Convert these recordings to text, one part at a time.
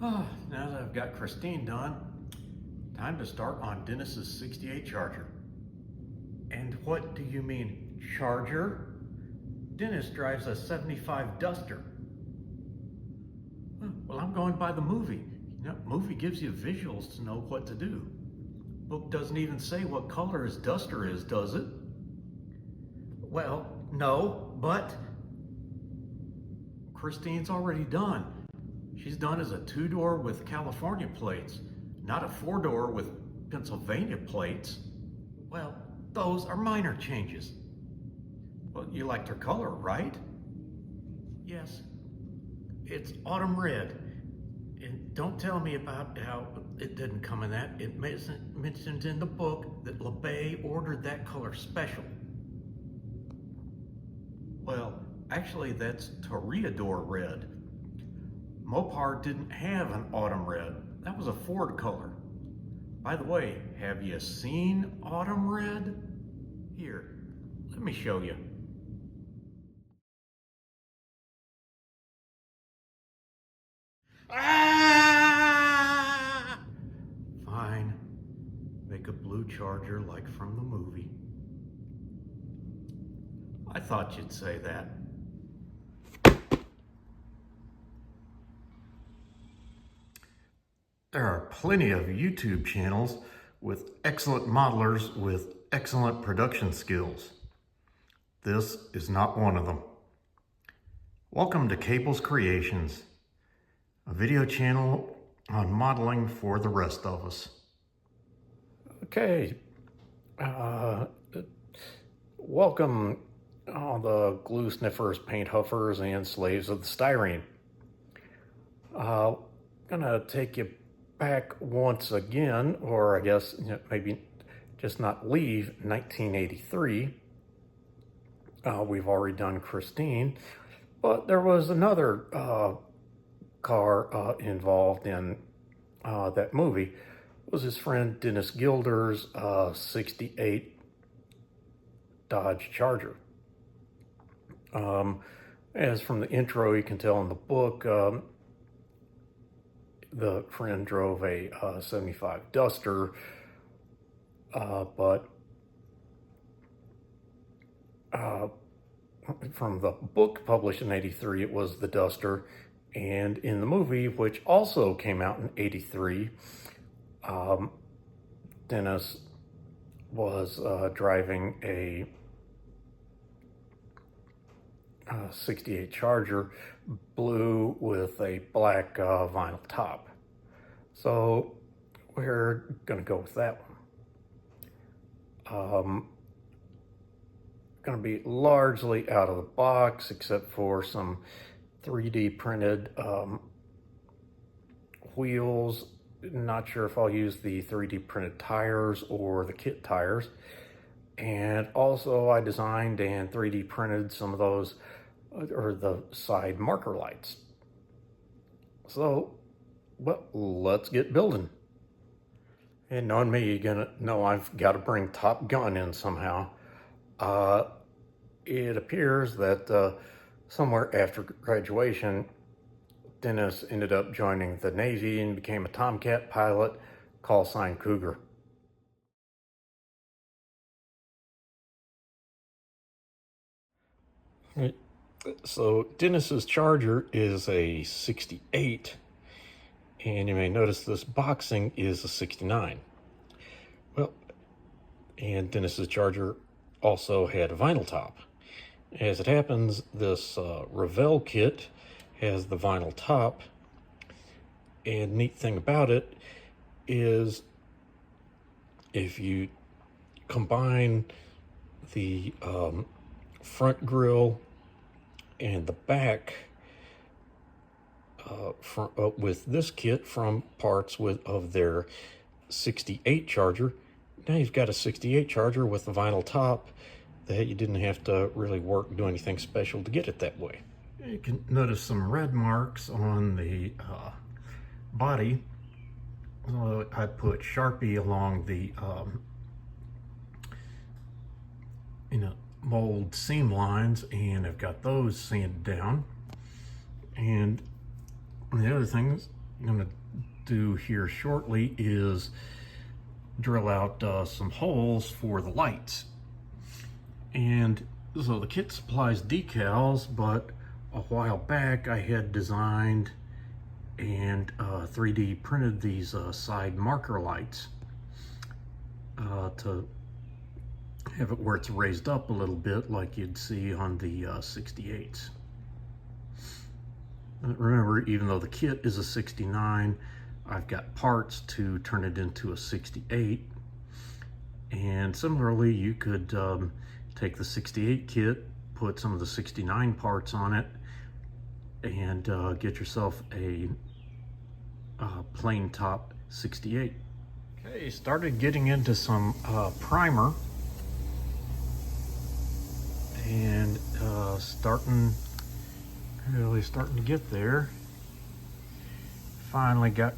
Oh, now that I've got Christine done, time to start on Dennis's 68 Charger. And what do you mean, Charger? Dennis drives a 75 Duster. Well, I'm going by the movie. Movie gives you visuals to know what to do. Book doesn't even say what color his Duster is, does it? Well, no, but Christine's already done. She's done as a 2-door with California plates, not a 4-door with Pennsylvania plates. Well, those are minor changes. Well, you liked her color, right? Yes. It's autumn red. And don't tell me about how it didn't come in that. It mentioned in the book that LeBay ordered that color special. Well, actually that's Toreador red. Mopar didn't have an autumn red. That was a Ford color. By the way, have you seen autumn red? Here, let me show you. Ah! Fine. Make a blue Charger like from the movie. I thought you'd say that. There are plenty of YouTube channels with excellent modelers with excellent production skills. This is not one of them. Welcome to Cable's Creations, a video channel on modeling for the rest of us. Okay, welcome all the glue sniffers, paint huffers, and slaves of the styrene. Gonna take you back once again, or I guess maybe just not leave 1983. We've already done Christine, but there was another car involved in that movie. It was his friend Dennis Gilder's 68 Dodge Charger. As from the intro you can tell in the book, the friend drove a 75 Duster, but from the book published in '83, it was the Duster, and in the movie, which also came out in '83, Dennis was driving a 68 Charger, blue with a black vinyl top. So we're gonna go with that one. Gonna be largely out of the box, except for some 3D printed wheels. Not sure if I'll use the 3D printed tires or the kit tires. And also I designed and 3D printed some of those, or the side marker lights. So, well, let's get building. And knowing me, you're gonna know I've got to bring Top Gun in somehow. It appears that somewhere after graduation, Dennis ended up joining the Navy and became a Tomcat pilot, call sign Cougar. Right. So Dennis's Charger is a 68, and you may notice this boxing is a 69. Well, and Dennis's Charger also had a vinyl top. As it happens, this Revell kit has the vinyl top, and neat thing about it is if you combine the front grille and the back with this kit from parts of their 68 Charger, now you've got a 68 Charger with the vinyl top that you didn't have to really do anything special to get it that way. You can notice some red marks on the body. So I put Sharpie along the mold seam lines, and I've got those sanded down. And the other things, I'm going to do here shortly is drill out some holes for the lights. And so the kit supplies decals, but a while back I had designed and 3D printed these side marker lights to have it where it's raised up a little bit like you'd see on the 68s. Remember, even though the kit is a 69, I've got parts to turn it into a 68. And similarly, you could take the 68 kit, put some of the 69 parts on it, and get yourself a plain top 68. Okay, started getting into some primer, and really starting to get there. Finally got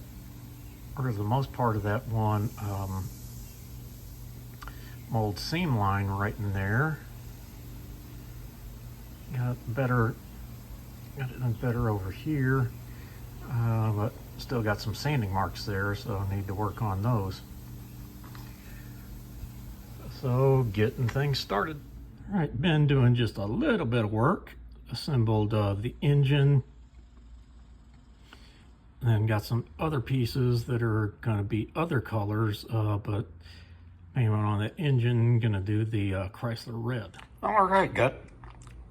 rid of the most part of that one mold seam line right in there. Got it done better over here, but still got some sanding marks there, so I need to work on those. So getting things started. All right, been doing just a little bit of work. Assembled the engine, and then got some other pieces that are going to be other colors, but mainly on the engine, going to do the Chrysler red. All right, got a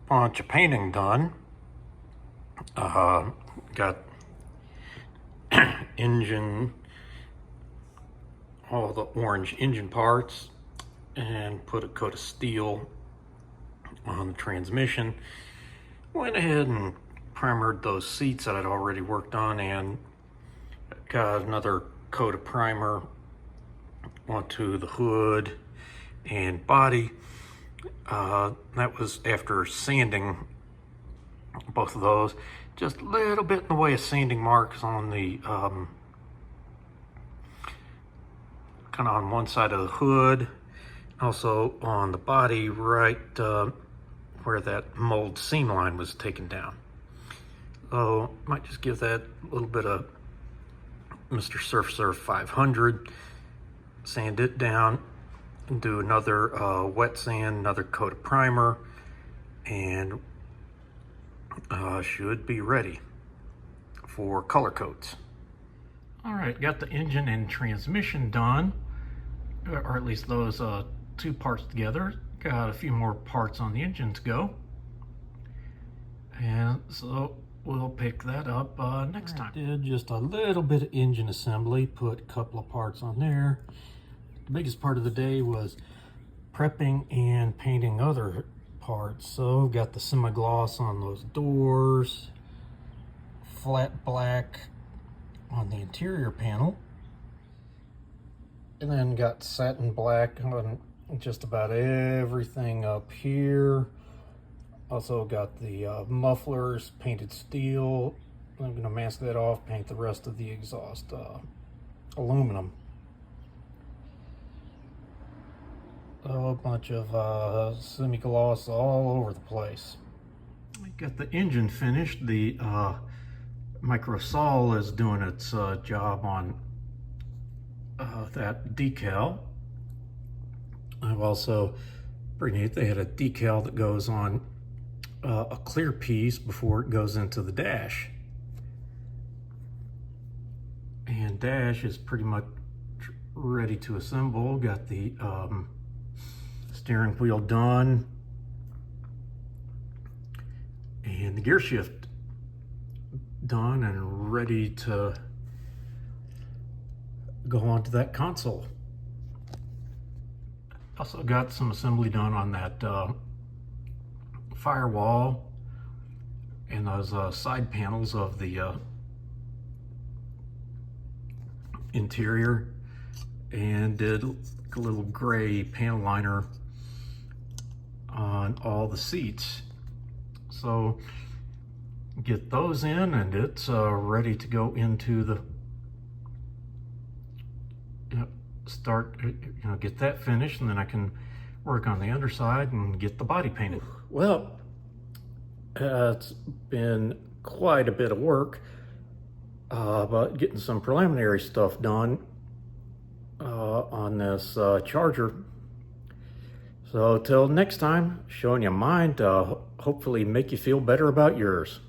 bunch of painting done. Got engine, all the orange engine parts, and put a coat of steel on the transmission. Went ahead and primered those seats that I'd already worked on, and got another coat of primer onto the hood and body. That was after sanding both of those. Just a little bit in the way of sanding marks on the kind of on one side of the hood, also on the body, right where that mold seam line was taken down. So might just give that a little bit of Mr. Surf 500, sand it down, and do another wet sand, another coat of primer, and should be ready for color coats. All right, got the engine and transmission done, or at least those two parts together. Got a few more parts on the engine to go, and so we'll pick that up next time. Did just a little bit of engine assembly, put a couple of parts on there. The biggest part of the day was prepping and painting other parts. So got the semi-gloss on those doors, flat black on the interior panel, and then got satin black on just about everything up here. Also got the mufflers painted steel. I'm going to mask that off, paint the rest of the exhaust aluminum. So a bunch of semi-gloss all over the place. I got the engine finished. The microsol is doing its job on that decal. I've also, pretty neat, they had a decal that goes on a clear piece before it goes into the dash. And dash is pretty much ready to assemble. Got the steering wheel done, and the gear shift done and ready to go onto that console. Also got some assembly done on that firewall and those side panels of the interior, and did a little gray panel liner on all the seats. So get those in, and it's ready to go into the start, get that finished, and then I can work on the underside and get the body painted. Well, it's been quite a bit of work. about getting some preliminary stuff done on this charger. So till next time, showing you mine to hopefully make you feel better about yours.